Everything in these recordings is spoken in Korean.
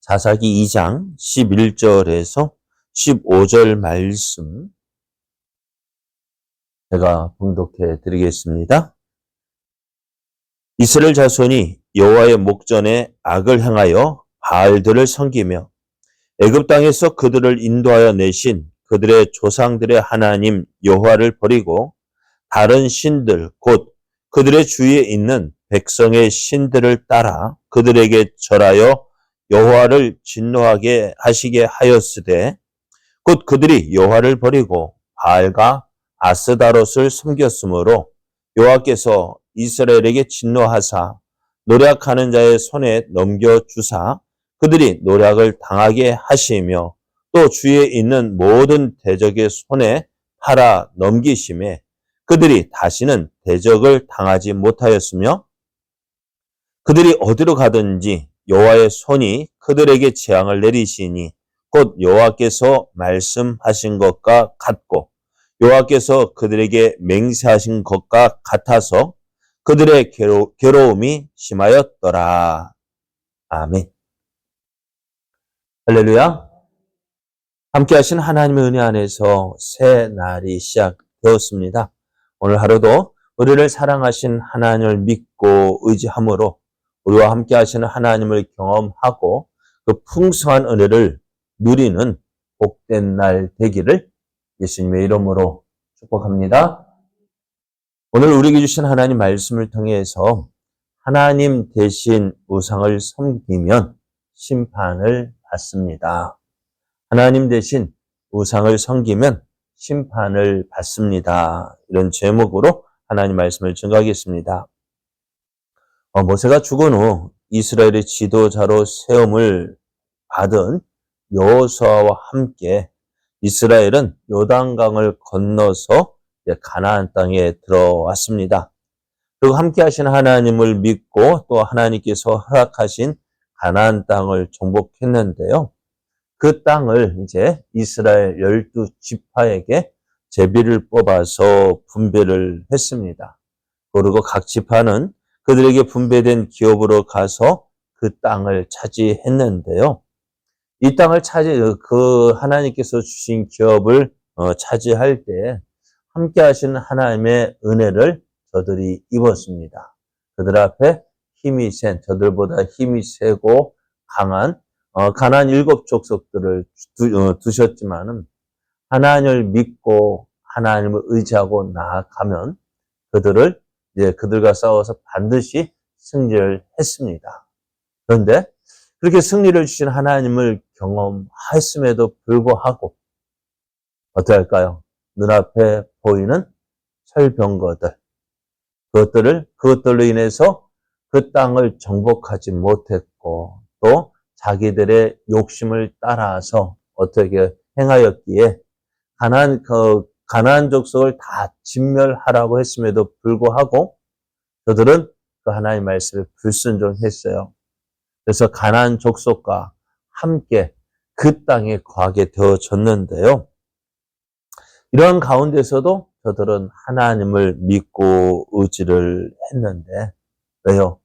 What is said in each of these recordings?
사사기 2장 11절에서 15절 말씀 제가 봉독해 드리겠습니다. 이스라엘 자손이 여호와의 목전에 악을 행하여 바알들을 섬기며 애굽 땅에서 그들을 인도하여 내신 그들의 조상들의 하나님 여호와를 버리고 다른 신들 곧 그들의 주위에 있는 백성의 신들을 따라 그들에게 절하여 여호와를 진노하게 하시게 하였으되 곧 그들이 여호와를 버리고 바알과 아스다롯을 섬겼으므로 여호와께서 이스라엘에게 진노하사 노략하는 자의 손에 넘겨주사 그들이 노략을 당하게 하시며 또 주위에 있는 모든 대적의 손에 팔아 넘기심에 그들이 다시는 대적을 당하지 못하였으며 그들이 어디로 가든지 여호와의 손이 그들에게 재앙을 내리시니 곧 여호와께서 말씀하신 것과 같고 여호와께서 그들에게 맹세하신 것과 같아서 그들의 괴로움이 심하였더라. 아멘. 할렐루야. 함께 하신 하나님의 은혜 안에서 새 날이 시작되었습니다. 오늘 하루도 우리를 사랑하신 하나님을 믿고 의지함으로 우리와 함께 하시는 하나님을 경험하고 그 풍성한 은혜를 누리는 복된 날 되기를 예수님의 이름으로 축복합니다. 오늘 우리에게 주신 하나님 말씀을 통해서 하나님 대신 우상을 섬기면 심판을 받습니다. 하나님 대신 우상을 섬기면 심판을 받습니다. 이런 제목으로 하나님 말씀을 증거하겠습니다. 모세가 죽은 후 이스라엘의 지도자로 세움을 받은 여호수아와 함께 이스라엘은 요단강을 건너서 가나안 땅에 들어왔습니다. 그리고 함께 하신 하나님을 믿고 또 하나님께서 허락하신 가나안 땅을 정복했는데요. 그 땅을 이제 이스라엘 12지파에게 제비를 뽑아서 분배를 했습니다. 그리고 각 지파는 그들에게 분배된 기업으로 가서 그 땅을 차지했는데요. 이 땅을 하나님께서 주신 기업을 차지할 때 함께 하시는 하나님의 은혜를 저들이 입었습니다. 그들 앞에 저들보다 힘이 세고 강한 가나안 7족속들을 두셨지만은 하나님을 믿고 하나님을 의지하고 나아가면 그들과 싸워서 반드시 승리를 했습니다. 그런데 그렇게 승리를 주신 하나님을 경험했음에도 불구하고 어떻게 할까요? 눈앞에 보이는 철병거들, 그것들로 인해서 그 땅을 정복하지 못했고 또 자기들의 욕심을 따라서 어떻게 행하였기에 가나안 족속을 다 진멸하라고 했음에도 불구하고 저들은 그 하나님의 말씀에 불순종했어요. 그래서 가나안 족속과 함께 그 땅에 거하게 되어졌는데요. 이러한 가운데서도 저들은 하나님을 믿고 의지를 했는데 왜요?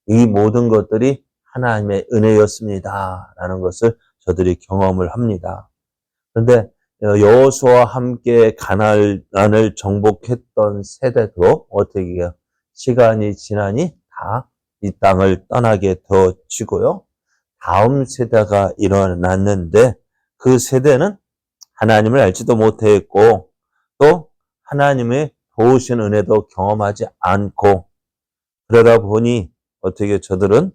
이 모든 것들이 하나님의 은혜였습니다. 라는 것을 저들이 경험을 합니다. 그런데 여호수아와 함께 가나안을 정복했던 세대도 어떻게 해요? 시간이 지나니 다 이 땅을 떠나게 되어지고요. 다음 세대가 일어났는데 그 세대는 하나님을 알지도 못했고 또 하나님의 도우신 은혜도 경험하지 않고 그러다 보니 어떻게 저들은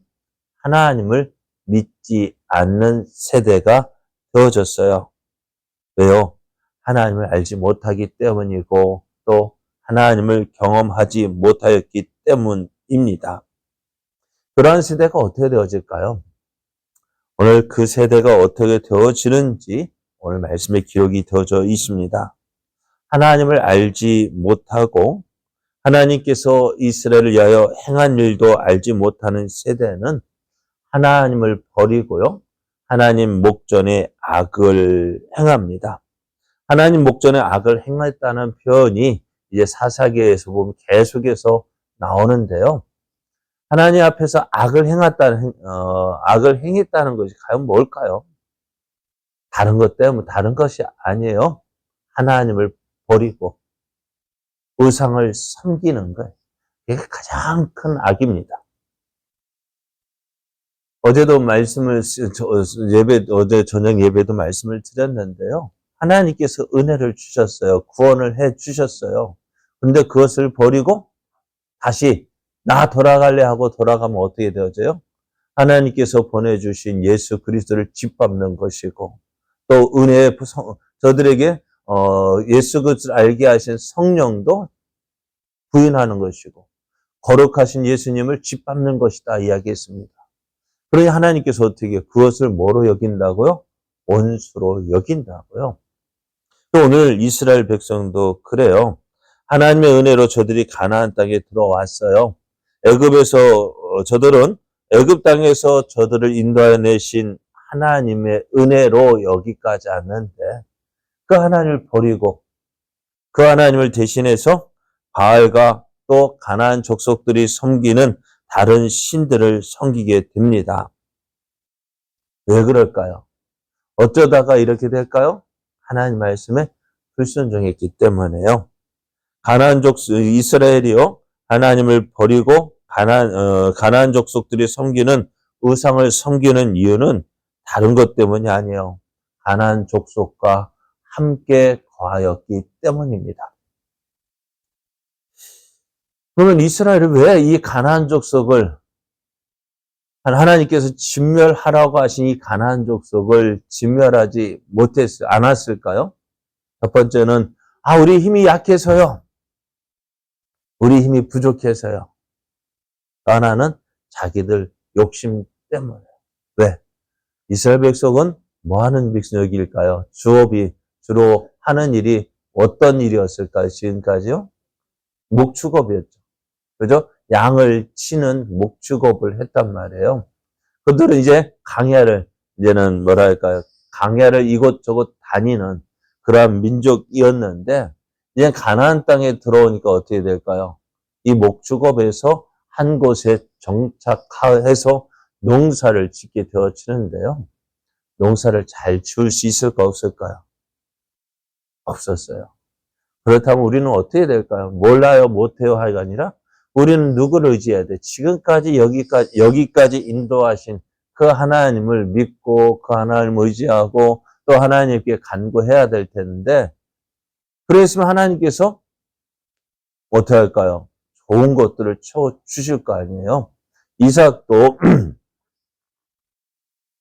하나님을 믿지 않는 세대가 되어졌어요. 왜요? 하나님을 알지 못하기 때문이고 또 하나님을 경험하지 못하였기 때문입니다. 그러한 세대가 어떻게 되어질까요? 오늘 그 세대가 어떻게 되어지는지 오늘 말씀에 기록이 되어져 있습니다. 하나님을 알지 못하고 하나님께서 이스라엘을 위하여 행한 일도 알지 못하는 세대는 하나님을 버리고요. 하나님 목전에 악을 행합니다. 하나님 목전에 악을 행했다는 표현이 이제 사사기에서 보면 계속해서 나오는데요. 하나님 앞에서 악을 행했다는 것이 과연 뭘까요? 다른 것 때문에, 다른 것이 아니에요. 하나님을 버리고 우상을 섬기는 거예요. 이게 가장 큰 악입니다. 어제도 어제 저녁 예배도 말씀을 드렸는데요. 하나님께서 은혜를 주셨어요. 구원을 해 주셨어요. 근데 그것을 버리고 다시 나 돌아갈래 하고 돌아가면 어떻게 되어져요? 하나님께서 보내주신 예수 그리스도를 짓밟는 것이고, 또 은혜의 저들에게 예수 그리스도를 알게 하신 성령도 부인하는 것이고, 거룩하신 예수님을 짓밟는 것이다 이야기했습니다. 그러니 하나님께서 어떻게 그것을 뭐로 여긴다고요? 원수로 여긴다고요. 또 오늘 이스라엘 백성도 그래요. 하나님의 은혜로 저들이 가나안 땅에 들어왔어요. 저들은 애굽 땅에서 저들을 인도하여 내신 하나님의 은혜로 여기까지 왔는데, 그 하나님을 버리고 그 하나님을 대신해서 바알과 또 가나안 족속들이 섬기는 다른 신들을 섬기게 됩니다. 왜 그럴까요? 어쩌다가 이렇게 될까요? 하나님 말씀에 불순종했기 때문에요. 이스라엘이요, 하나님을 버리고 가나안 족속들이 섬기는 우상을 섬기는 이유는 다른 것 때문이 아니에요. 가나안 족속과 함께 거하였기 때문입니다. 그러면 이스라엘이 왜 이 가나안 족속을, 하나님께서 진멸하라고 하신 이 가나안 족속을 진멸하지 않았을까요? 첫 번째는 우리 힘이 약해서요. 우리 힘이 부족해서요. 또 하나는 자기들 욕심 때문에. 왜? 이스라엘 백성은 뭐 하는 백성일까요? 주로 하는 일이 어떤 일이었을까요? 지금까지요? 목축업이었죠. 그죠? 양을 치는 목축업을 했단 말이에요. 그들은 이제 이제는 강야를 이곳저곳 다니는 그러한 민족이었는데, 이제 가나안 땅에 들어오니까 어떻게 될까요? 이 목축업에서 한 곳에 정착해서 농사를 짓게 되어지는데요. 농사를 잘 지을 수 있을까 없을까요? 없었어요. 그렇다면 우리는 어떻게 될까요? 몰라요, 못해요 하가 아니라 우리는 누구를 의지해야 돼? 지금까지 여기까지 인도하신 그 하나님을 믿고 그 하나님을 의지하고 또 하나님께 간구해야 될 텐데, 그랬으면 하나님께서 어떻게 할까요? 좋은 것들을 주실 거 아니에요? 이삭도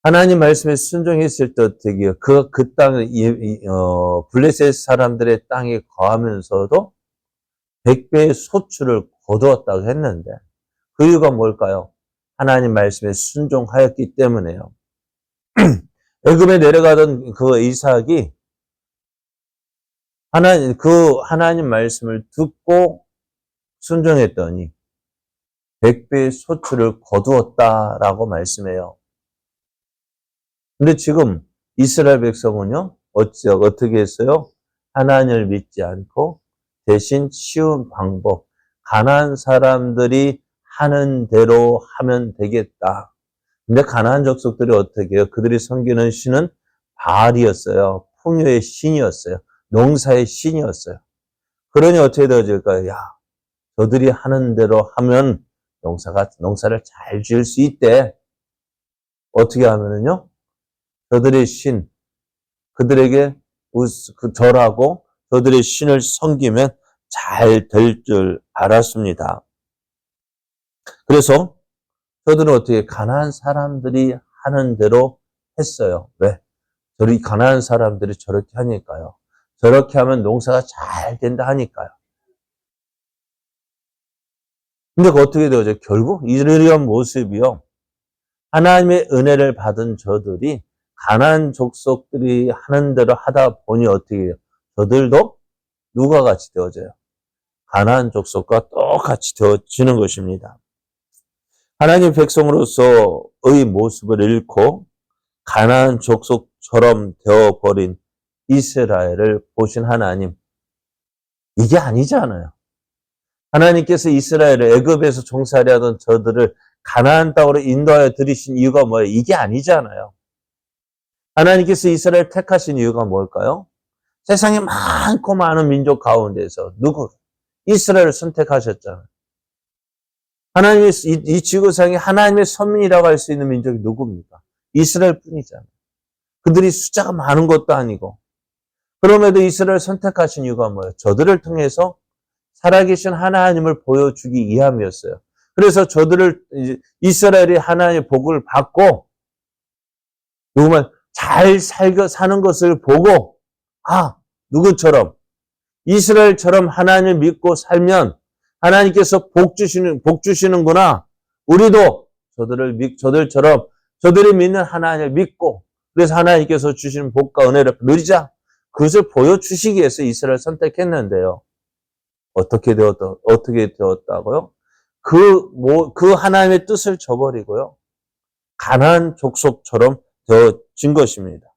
하나님 말씀에 순종했을 때 어떻게 해요? 그 땅을, 블레셋 사람들의 땅에 거하면서도 100배의 소출을 거두었다고 했는데, 그 이유가 뭘까요? 하나님 말씀에 순종하였기 때문에요. 애굽에 내려가던 그 이삭이 하나님 말씀을 듣고 순종했더니 100배의 소출을 거두었다라고 말씀해요. 근데 지금 이스라엘 백성은요, 어떻게 했어요? 하나님을 믿지 않고 대신 쉬운 방법, 가나안 사람들이 하는 대로 하면 되겠다. 근데 가나안 족속들이 어떻게 해요? 그들이 섬기는 신은 바알이었어요. 풍요의 신이었어요. 농사의 신이었어요. 그러니 어떻게 되어질까요? 저들이 하는 대로 하면 농사를 잘 지을 수 있대. 어떻게 하면은요? 저들의 신, 그들에게 절하고 저들의 신을 섬기면 잘 될 줄 알았습니다. 그래서 저들은 어떻게 가나안 사람들이 하는 대로 했어요. 왜? 가나안 사람들이 저렇게 하니까요. 저렇게 하면 농사가 잘 된다 하니까요. 근데 어떻게 되어져? 결국 이러한 모습이요. 하나님의 은혜를 받은 저들이 가나안 족속들이 하는 대로 하다 보니 어떻게 해요? 저들도 누가 같이 되어져요? 가나안 족속과 똑같이 되어지는 것입니다. 하나님 백성으로서의 모습을 잃고 가나안 족속처럼 되어버린 이스라엘을 보신 하나님, 이게 아니잖아요. 하나님께서 이스라엘을 애굽에서 종살이 하던 저들을 가나안 땅으로 인도하여 들이신 이유가 뭐예요? 이게 아니잖아요. 하나님께서 이스라엘 택하신 이유가 뭘까요? 세상에 많고 많은 민족 가운데서 누구? 이스라엘을 선택하셨잖아요. 하나님의 이 지구상에 하나님의 선민이라고 할 수 있는 민족이 누굽니까? 이스라엘 뿐이잖아요. 그들이 숫자가 많은 것도 아니고. 그럼에도 이스라엘을 선택하신 이유가 뭐예요? 저들을 통해서 살아계신 하나님을 보여주기 위함이었어요. 그래서 저들을 이스라엘이 하나님의 복을 받고 누구만 잘 사는 것을 보고 누구처럼 이스라엘처럼 하나님을 믿고 살면 하나님께서 복 주시는구나. 우리도 저들처럼 저들이 믿는 하나님을 믿고 그래서 하나님께서 주시는 복과 은혜를 누리자. 그것을 보여주시기 위해서 이스라엘을 선택했는데요. 어떻게 되었다고요? 그 하나님의 뜻을 저버리고요. 가나안 족속처럼 되어진 것입니다.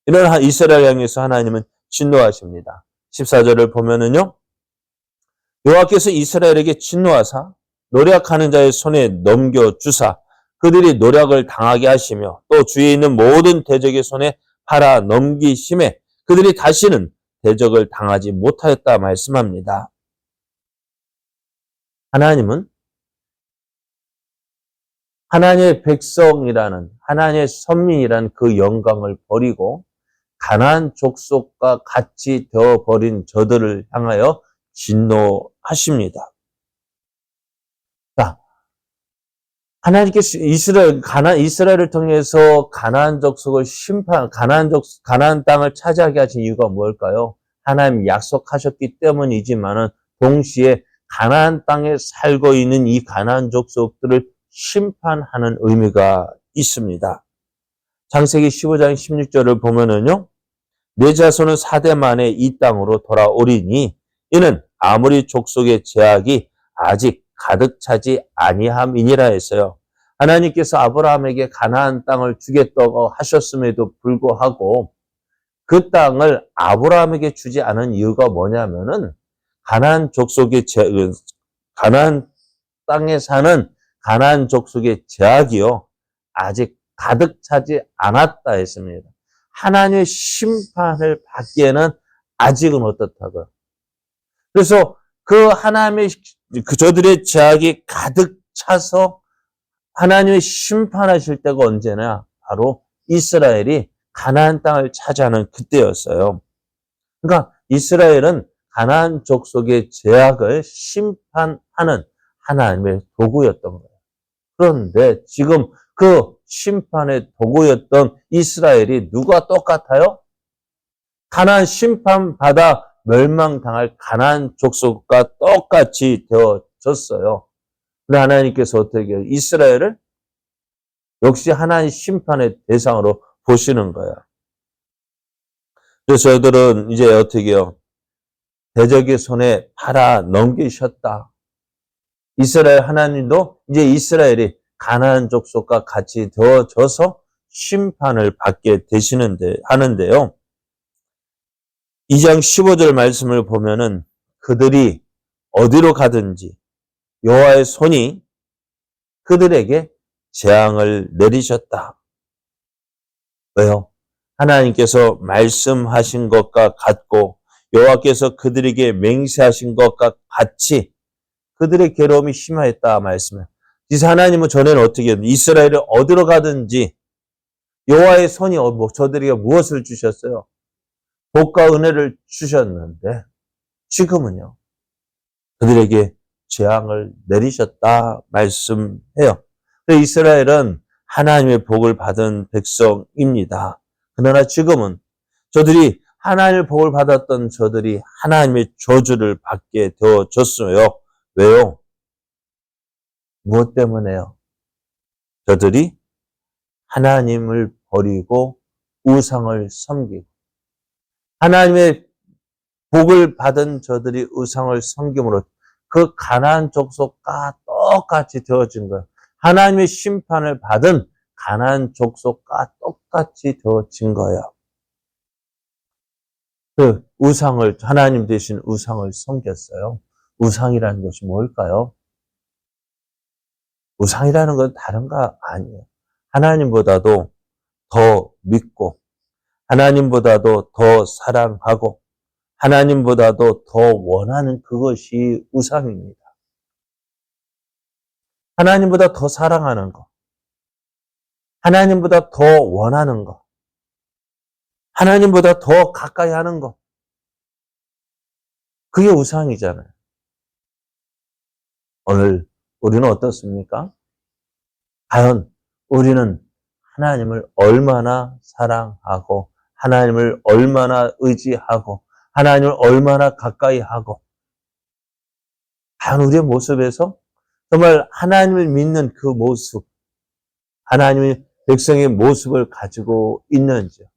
이런 이스라엘 향해서 하나님은 진노하십니다. 14절을 보면은요. 여호와께서 이스라엘에게 진노하사 노력하는 자의 손에 넘겨주사 그들이 노력을 당하게 하시며 또 주위에 있는 모든 대적의 손에 팔아 넘기심에 그들이 다시는 대적을 당하지 못하였다 말씀합니다. 하나님은 하나님의 백성이라는 하나님의 선민이라는 그 영광을 버리고 가나안 족속과 같이 되어버린 저들을 향하여 진노하십니다. 자, 하나님께서 이스라엘을 통해서 가나안 족속을 가나안 땅을 차지하게 하신 이유가 뭘까요? 하나님이 약속하셨기 때문이지만은 동시에 가나안 땅에 살고 있는 이 가나안 족속들을 심판하는 의미가 있습니다. 창세기 15장 16절을 보면은요. 내 자손은 4대 만에 이 땅으로 돌아오리니 이는 아모리 족속의 제약이 아직 가득 차지 아니함이니라 했어요. 하나님께서 아브라함에게 가나안 땅을 주겠다고 하셨음에도 불구하고 그 땅을 아브라함에게 주지 않은 이유가 뭐냐면은 가나안 땅에 사는 가나안 족속의 제약이요. 아직 가득 차지 않았다 했습니다. 하나님의 심판을 받기에는 아직은 어떻다고요. 그래서 저들의 제약이 가득 차서 하나님의 심판하실 때가 언제나 바로 이스라엘이 가나안 땅을 차지하는 그때였어요. 그러니까 이스라엘은 가나안 족속의 제약을 심판하는 하나님의 도구였던 거예요. 그런데 지금 그 심판의 도구였던 이스라엘이 누가 똑같아요? 가나안 심판받아 멸망당할 가나안 족속과 똑같이 되어졌어요. 그런데 하나님께서 어떻게 해요? 이스라엘을 역시 하나님 심판의 대상으로 보시는 거예요. 그래서 저희들은 이제 어떻게 해요? 대적의 손에 팔아 넘기셨다. 이스라엘 하나님도 이제 이스라엘이 가나안 족속과 같이 되어져서 심판을 받게 하는데요. 2장 15절 말씀을 보면은 그들이 어디로 가든지 여호와의 손이 그들에게 재앙을 내리셨다. 왜요? 하나님께서 말씀하신 것과 같고 여호와께서 그들에게 맹세하신 것과 같이 그들의 괴로움이 심하였다 말씀을. 그래서 하나님은 전에는 어떻게 했는지 이스라엘이 어디로 가든지 여호와의 손이 저들에게 무엇을 주셨어요? 복과 은혜를 주셨는데 지금은요. 그들에게 재앙을 내리셨다 말씀해요. 이스라엘은 하나님의 복을 받은 백성입니다. 그러나 지금은 저들이 하나님의 복을 받았던 저들이 하나님의 저주를 받게 되어졌어요. 왜요? 무엇 때문에요? 저들이 하나님을 버리고 우상을 섬기고 하나님의 복을 받은 저들이 우상을 섬김으로 그 가나안 족속과 똑같이 되어진 거예요. 하나님의 심판을 받은 가나안 족속과 똑같이 되어진 거예요. 그 하나님 대신 우상을 섬겼어요. 우상이라는 것이 뭘까요? 우상이라는 건 다른 거 아니에요. 하나님보다도 더 믿고, 하나님보다도 더 사랑하고, 하나님보다도 더 원하는 그것이 우상입니다. 하나님보다 더 사랑하는 거, 하나님보다 더 원하는 거, 하나님보다 더 가까이 하는 거, 그게 우상이잖아요. 오늘 우리는 어떻습니까? 과연 우리는 하나님을 얼마나 사랑하고, 하나님을 얼마나 의지하고, 하나님을 얼마나 가까이 하고, 과연 우리의 모습에서 정말 하나님을 믿는 그 모습, 하나님의 백성의 모습을 가지고 있는지요.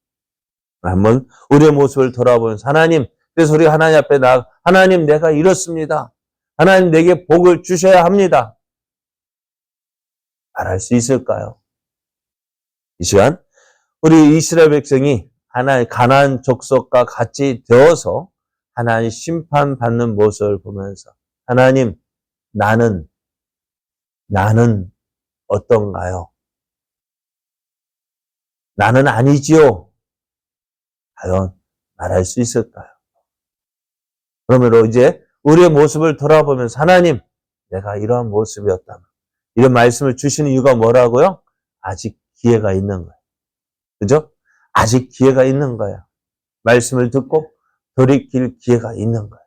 한번 우리의 모습을 돌아보면서 하나님, 그래서 우리 하나님 앞에 하나님 내가 이렇습니다. 하나님 내게 복을 주셔야 합니다. 말할 수 있을까요? 이 시간 우리 이스라엘 백성이 하나님 가나안 족속과 같이 되어서 하나님 심판받는 모습을 보면서 하나님 나는 어떤가요? 나는 아니지요. 과연 말할 수 있을까요? 그러므로 이제 우리의 모습을 돌아보면서 하나님 내가 이러한 모습이었다면 이런 말씀을 주시는 이유가 뭐라고요? 아직 기회가 있는 거예요. 그죠? 아직 기회가 있는 거예요. 말씀을 듣고 돌이킬 기회가 있는 거예요.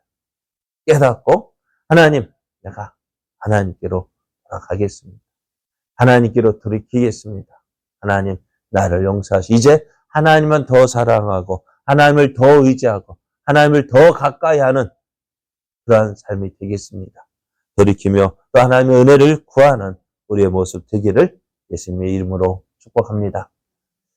깨닫고 하나님 내가 하나님께로 돌아가겠습니다. 하나님께로 돌이키겠습니다. 하나님 나를 용서하시고 이제 하나님만 더 사랑하고 하나님을 더 의지하고 하나님을 더 가까이 하는 그러한 삶이 되겠습니다. 돌이키며 또 하나님의 은혜를 구하는 우리의 모습 되기를 예수님의 이름으로 축복합니다.